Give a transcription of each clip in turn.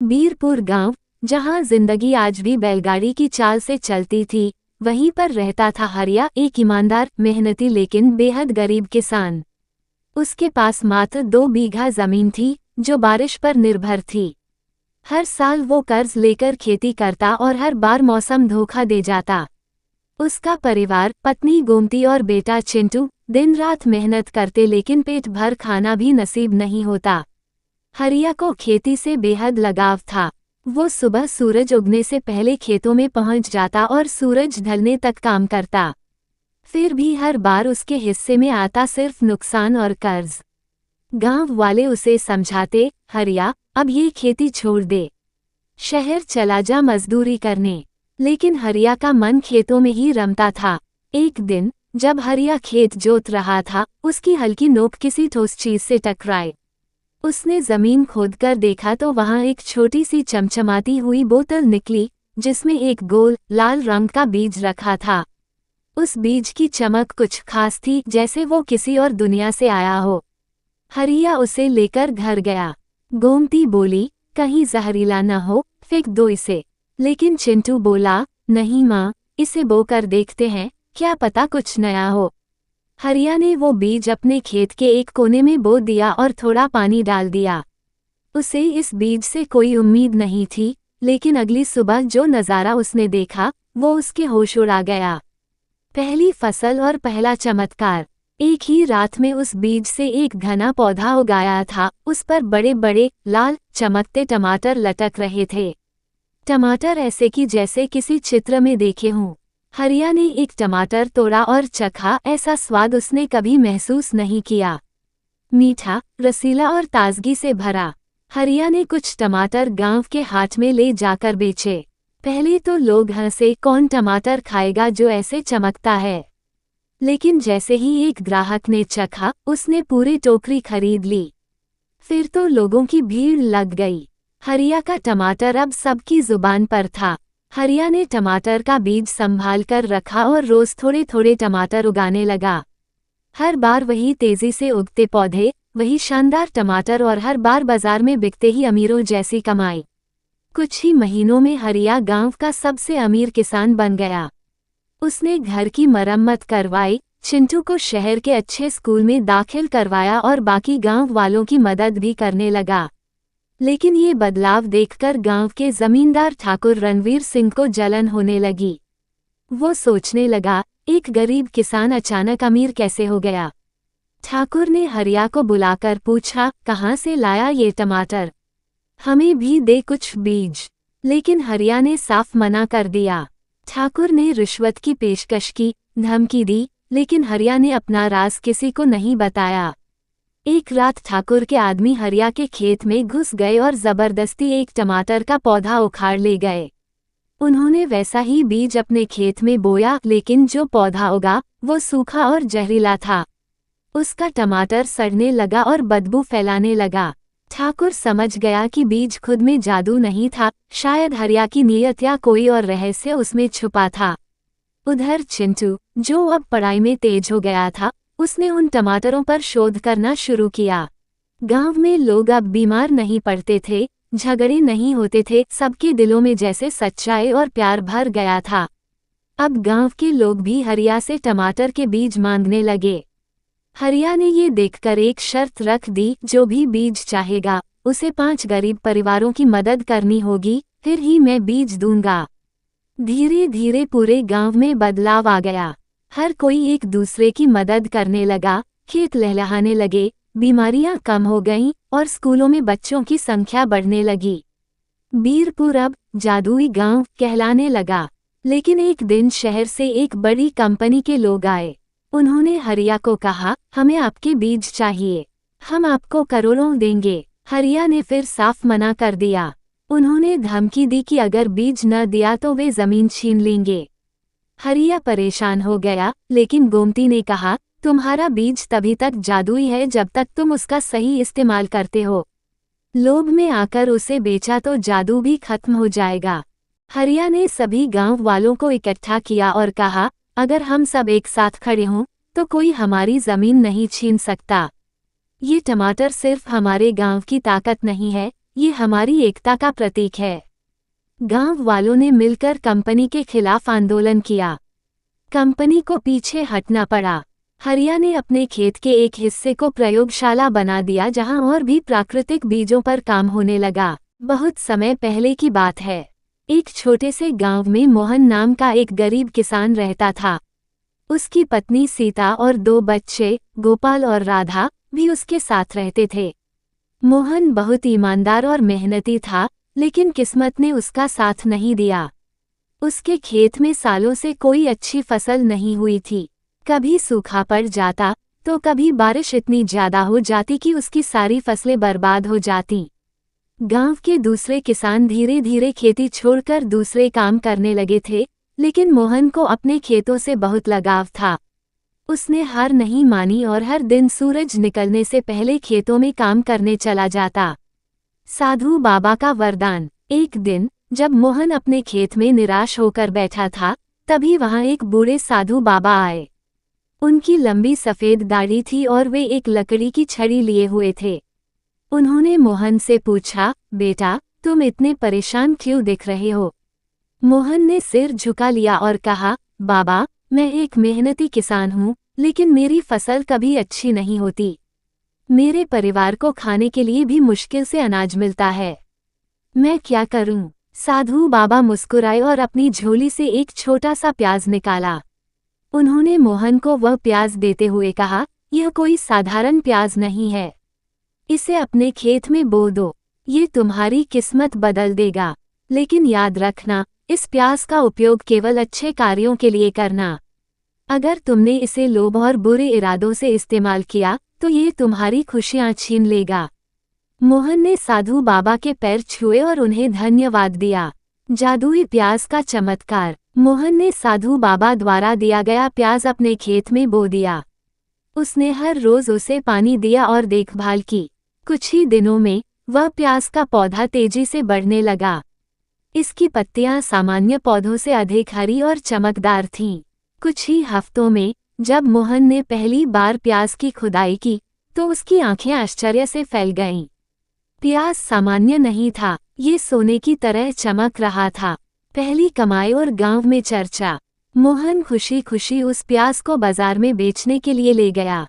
बीरपुर गांव, जहां जिंदगी आज भी बैलगाड़ी की चाल से चलती थी, वहीं पर रहता था हरिया, एक ईमानदार, मेहनती लेकिन बेहद गरीब किसान। उसके पास मात्र 2 बीघा जमीन थी, जो बारिश पर निर्भर थी। हर साल वो कर्ज लेकर खेती करता और हर बार मौसम धोखा दे जाता। उसका परिवार, पत्नी गोमती और बेटा चिंटू, दिन रात मेहनत करते लेकिन पेट भर खाना भी नसीब नहीं होता। हरिया को खेती से बेहद लगाव था। वो सुबह सूरज उगने से पहले खेतों में पहुंच जाता और सूरज ढलने तक काम करता। फिर भी हर बार उसके हिस्से में आता सिर्फ नुकसान और कर्ज। गांव वाले उसे समझाते, हरिया, अब ये खेती छोड़ दे, शहर चला जा मजदूरी करने। लेकिन हरिया का मन खेतों में ही रमता था। एक दिन जब हरिया खेत जोत रहा था, उसकी हल्की नोक किसी ठोस चीज से टकराई। उसने जमीन खोदकर देखा तो वहां एक छोटी सी चमचमाती हुई बोतल निकली, जिसमें एक गोल लाल रंग का बीज रखा था। उस बीज की चमक कुछ खास थी, जैसे वो किसी और दुनिया से आया हो। हरिया उसे लेकर घर गया। गोमती बोली, कहीं जहरीला न हो, फेंक दो इसे। लेकिन चिंटू बोला, नहीं माँ, इसे बोकर देखते हैं, क्या पता कुछ नया हो। हरिया ने वो बीज अपने खेत के एक कोने में बो दिया और थोड़ा पानी डाल दिया। उसे इस बीज से कोई उम्मीद नहीं थी, लेकिन अगली सुबह जो नज़ारा उसने देखा, वो उसके होश उड़ा गया। पहली फसल और पहला चमत्कार। एक ही रात में उस बीज से एक घना पौधा उगाया था। उस पर बड़े बड़े लाल चमकते टमाटर लटक रहे थे। टमाटर ऐसे कि जैसे किसी चित्र में देखे हों। हरिया ने एक टमाटर तोड़ा और चखा, ऐसा स्वाद उसने कभी महसूस नहीं किया। मीठा, रसीला और ताजगी से भरा। हरिया ने कुछ टमाटर गांव के हाट में ले जाकर बेचे। पहले तो लोग हंसे, कौन टमाटर खाएगा जो ऐसे चमकता है। लेकिन जैसे ही एक ग्राहक ने चखा, उसने पूरी टोकरी खरीद ली। फिर तो लोगों की भीड़ लग गई। हरिया का टमाटर अब सबकी जुबान पर था। हरिया ने टमाटर का बीज संभाल कर रखा और रोज थोड़े थोड़े टमाटर उगाने लगा। हर बार वही तेजी से उगते पौधे, वही शानदार टमाटर और हर बार बाजार में बिकते ही अमीरों जैसी कमाई। कुछ ही महीनों में हरिया गांव का सबसे अमीर किसान बन गया। उसने घर की मरम्मत करवाई, चिंटू को शहर के अच्छे स्कूल में दाखिल करवाया और बाकी गांव वालों की मदद भी करने लगा। लेकिन ये बदलाव देखकर गांव के जमींदार ठाकुर रणवीर सिंह को जलन होने लगी। वो सोचने लगा, एक गरीब किसान अचानक अमीर कैसे हो गया। ठाकुर ने हरिया को बुलाकर पूछा, कहाँ से लाया ये टमाटर? हमें भी दे कुछ बीज। लेकिन हरिया ने साफ मना कर दिया। ठाकुर ने रिश्वत की पेशकश की, धमकी दी, लेकिन हरिया ने अपना राज किसी को नहीं बताया। एक रात ठाकुर के आदमी हरिया के खेत में घुस गए और जबरदस्ती एक टमाटर का पौधा उखाड़ ले गए। उन्होंने वैसा ही बीज अपने खेत में बोया, लेकिन जो पौधा उगा वो सूखा और जहरीला था। उसका टमाटर सड़ने लगा और बदबू फैलाने लगा। ठाकुर समझ गया कि बीज खुद में जादू नहीं था, शायद हरिया की नीयत या कोई और रहस्य उसमें छुपा था। उधर चिंटू, जो अब पढ़ाई में तेज हो गया था, उसने उन टमाटरों पर शोध करना शुरू किया। गांव में लोग अब बीमार नहीं पड़ते थे, झगड़े नहीं होते थे, सबके दिलों में जैसे सच्चाई और प्यार भर गया था। अब गांव के लोग भी हरिया से टमाटर के बीज मांगने लगे। हरिया ने ये देखकर एक शर्त रख दी, जो भी बीज चाहेगा, उसे 5 गरीब परिवारों की मदद करनी होगी, फिर ही मैं बीज दूंगा। धीरे धीरे पूरे गांव में बदलाव आ गया। हर कोई एक दूसरे की मदद करने लगा, खेत लहलहाने लगे, बीमारियां कम हो गईं और स्कूलों में बच्चों की संख्या बढ़ने लगी। बीरपुर अब जादुई गांव कहलाने लगा। लेकिन एक दिन शहर से एक बड़ी कंपनी के लोग आए। उन्होंने हरिया को कहा, हमें आपके बीज चाहिए, हम आपको करोड़ों देंगे। हरिया ने फिर साफ मना कर दिया। उन्होंने धमकी दी कि अगर बीज न दिया तो वे जमीन छीन लेंगे। हरिया परेशान हो गया, लेकिन गोमती ने कहा, तुम्हारा बीज तभी तक जादुई है जब तक तुम उसका सही इस्तेमाल करते हो। लोभ में आकर उसे बेचा तो जादू भी खत्म हो जाएगा। हरिया ने सभी गांव वालों को इकट्ठा किया और कहा, अगर हम सब एक साथ खड़े हों तो कोई हमारी जमीन नहीं छीन सकता। ये टमाटर सिर्फ हमारे गांव की ताकत नहीं है, ये हमारी एकता का प्रतीक है। गांव वालों ने मिलकर कंपनी के खिलाफ आंदोलन किया। कंपनी को पीछे हटना पड़ा। हरिया ने अपने खेत के एक हिस्से को प्रयोगशाला बना दिया जहां और भी प्राकृतिक बीजों पर काम होने लगा। बहुत समय पहले की बात है। एक छोटे से गांव में मोहन नाम का एक गरीब किसान रहता था। उसकी पत्नी सीता और 2 बच्चे गोपाल और राधा भी उसके साथ रहते थे। मोहन बहुत ईमानदार और मेहनती था, लेकिन किस्मत ने उसका साथ नहीं दिया। उसके खेत में सालों से कोई अच्छी फसल नहीं हुई थी। कभी सूखा पड़ जाता तो कभी बारिश इतनी ज्यादा हो जाती कि उसकी सारी फसलें बर्बाद हो जाती। गांव के दूसरे किसान धीरे धीरे खेती छोड़कर दूसरे काम करने लगे थे, लेकिन मोहन को अपने खेतों से बहुत लगाव था। उसने हार नहीं मानी और हर दिन सूरज निकलने से पहले खेतों में काम करने चला जाता। साधु बाबा का वरदान। एक दिन जब मोहन अपने खेत में निराश होकर बैठा था, तभी वहां एक बूढ़े साधु बाबा आए। उनकी लंबी सफेद दाढ़ी थी और वे एक लकड़ी की छड़ी लिए हुए थे। उन्होंने मोहन से पूछा, बेटा, तुम इतने परेशान क्यों दिख रहे हो? मोहन ने सिर झुका लिया और कहा, बाबा, मैं एक मेहनती किसान हूँ, लेकिन मेरी फसल कभी अच्छी नहीं होती। मेरे परिवार को खाने के लिए भी मुश्किल से अनाज मिलता है। मैं क्या करूँ? साधु बाबा मुस्कुराए और अपनी झोली से एक छोटा सा प्याज निकाला। उन्होंने मोहन को वह प्याज देते हुए कहा, यह कोई साधारण प्याज नहीं है। इसे अपने खेत में बो दो। ये तुम्हारी किस्मत बदल देगा। लेकिन याद रखना, इस प्याज का उपयोग केवल अच्छे कार्यों के लिए करना। अगर तुमने इसे लोभ और बुरे इरादों से इस्तेमाल किया, तो ये तुम्हारी खुशियां छीन लेगा। मोहन ने साधु बाबा के पैर छुए और उन्हें धन्यवाद दिया। जादुई प्याज का चमत्कार। मोहन ने साधु बाबा द्वारा दिया गया प्याज अपने खेत में बो दिया। उसने हर रोज उसे पानी दिया और देखभाल की। कुछ ही दिनों में वह प्याज का पौधा तेजी से बढ़ने लगा। इसकी पत्तियां सामान्य पौधों से अधिक हरी और चमकदार थीं। कुछ ही हफ्तों में जब मोहन ने पहली बार प्याज की खुदाई की, तो उसकी आंखें आश्चर्य से फैल गईं। प्याज सामान्य नहीं था, ये सोने की तरह चमक रहा था। पहली कमाई और गांव में चर्चा। मोहन खुशी खुशी उस प्याज को बाजार में बेचने के लिए ले गया।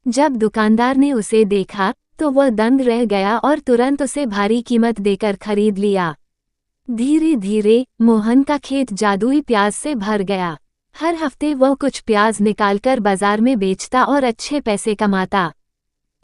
जब दुकानदार ने उसे देखा तो वह दंग रह गया और तुरंत उसे भारी कीमत देकर खरीद लिया। धीरे धीरे मोहन का खेत जादुई प्याज से भर गया। हर हफ्ते वह कुछ प्याज निकालकर बाजार में बेचता और अच्छे पैसे कमाता।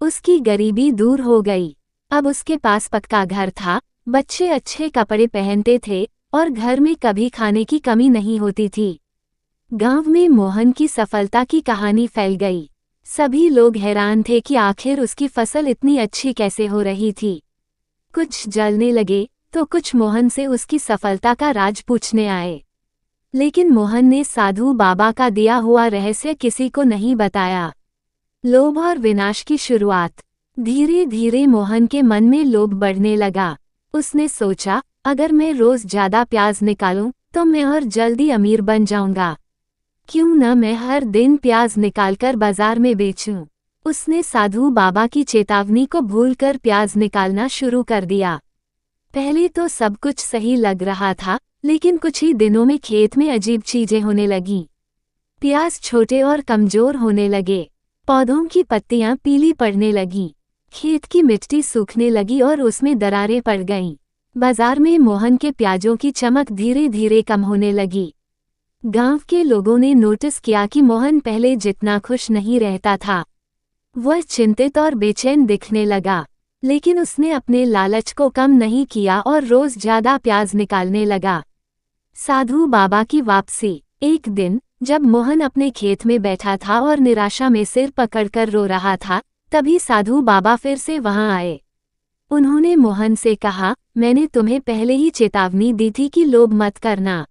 उसकी गरीबी दूर हो गई। अब उसके पास पक्का घर था, बच्चे अच्छे कपड़े पहनते थे और घर में कभी खाने की कमी नहीं होती थी। गांव में मोहन की सफलता की कहानी फैल गई। सभी लोग हैरान थे कि आखिर उसकी फसल इतनी अच्छी कैसे हो रही थी। कुछ जलने लगे तो कुछ मोहन से उसकी सफलता का राज पूछने आए। लेकिन मोहन ने साधु बाबा का दिया हुआ रहस्य किसी को नहीं बताया। लोभ और विनाश की शुरुआत। धीरे धीरे मोहन के मन में लोभ बढ़ने लगा। उसने सोचा, अगर मैं रोज ज्यादा प्याज निकालूं तो मैं और जल्दी अमीर बन जाऊंगा। क्यों न मैं हर दिन प्याज निकालकर बाजार में बेचूं। उसने साधु बाबा की चेतावनी को भूलकर प्याज निकालना शुरू कर दिया। पहले तो सब कुछ सही लग रहा था, लेकिन कुछ ही दिनों में खेत में अजीब चीजें होने लगीं। प्याज छोटे और कमजोर होने लगे। पौधों की पत्तियां पीली पड़ने लगीं। खेत की मिट्टी सूखने लगी और उसमें दरारें पड़ गईं। बाजार में मोहन के प्याजों की चमक धीरे धीरे कम होने लगी। गांव के लोगों ने नोटिस किया कि मोहन पहले जितना खुश नहीं रहता था। वह चिंतित और बेचैन दिखने लगा। लेकिन उसने अपने लालच को कम नहीं किया और रोज ज्यादा प्याज निकालने लगा। साधु बाबा की वापसी। एक दिन जब मोहन अपने खेत में बैठा था और निराशा में सिर पकड़कर रो रहा था, तभी साधु बाबा फिर से वहां आए। उन्होंने मोहन से कहा, मैंने तुम्हें पहले ही चेतावनी दी थी कि लोभ मत करना,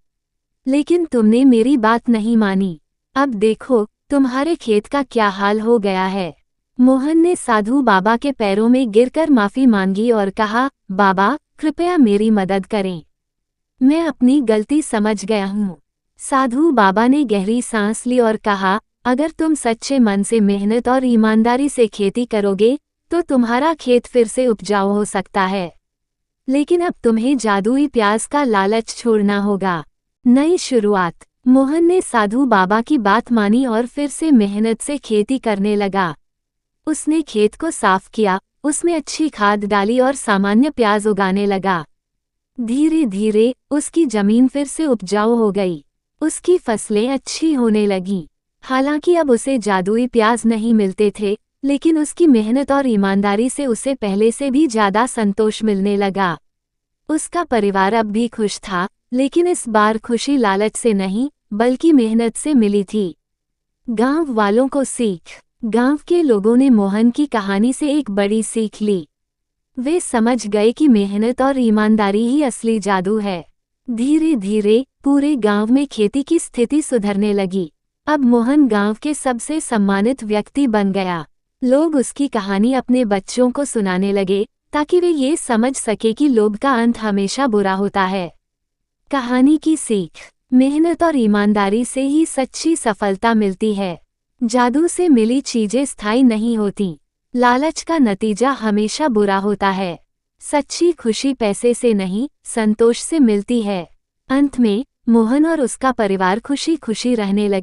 लेकिन तुमने मेरी बात नहीं मानी। अब देखो तुम्हारे खेत का क्या हाल हो गया है। मोहन ने साधु बाबा के पैरों में गिरकर माफी मांगी और कहा, बाबा, कृपया मेरी मदद करें। मैं अपनी गलती समझ गया हूँ। साधु बाबा ने गहरी सांस ली और कहा, अगर तुम सच्चे मन से मेहनत और ईमानदारी से खेती करोगे तो तुम्हारा खेत फिर से उपजाऊ हो सकता है। लेकिन अब तुम्हें जादुई प्याज का लालच छोड़ना होगा। नई शुरुआत। मोहन ने साधु बाबा की बात मानी और फिर से मेहनत से खेती करने लगा। उसने खेत को साफ किया, उसमें अच्छी खाद डाली और सामान्य प्याज उगाने लगा। धीरे धीरे उसकी जमीन फिर से उपजाऊ हो गई। उसकी फसलें अच्छी होने लगीं। हालांकि अब उसे जादुई प्याज नहीं मिलते थे, लेकिन उसकी मेहनत और ईमानदारी से उसे पहले से भी ज्यादा संतोष मिलने लगा। उसका परिवार अब भी खुश था, लेकिन इस बार खुशी लालच से नहीं, बल्कि मेहनत से मिली थी। गांव वालों को सीख। गांव के लोगों ने मोहन की कहानी से एक बड़ी सीख ली। वे समझ गए कि मेहनत और ईमानदारी ही असली जादू है। धीरे धीरे पूरे गांव में खेती की स्थिति सुधरने लगी। अब मोहन गांव के सबसे सम्मानित व्यक्ति बन गया। लोग उसकी कहानी अपने बच्चों को सुनाने लगे, ताकि वे ये समझ सके कि लोभ का अंत हमेशा बुरा होता है। कहानी की सीख। मेहनत और ईमानदारी से ही सच्ची सफलता मिलती है। जादू से मिली चीजें स्थायी नहीं होती। लालच का नतीजा हमेशा बुरा होता है। सच्ची खुशी पैसे से नहीं, संतोष से मिलती है। अंत में मोहन और उसका परिवार खुशी खुशी रहने लगे।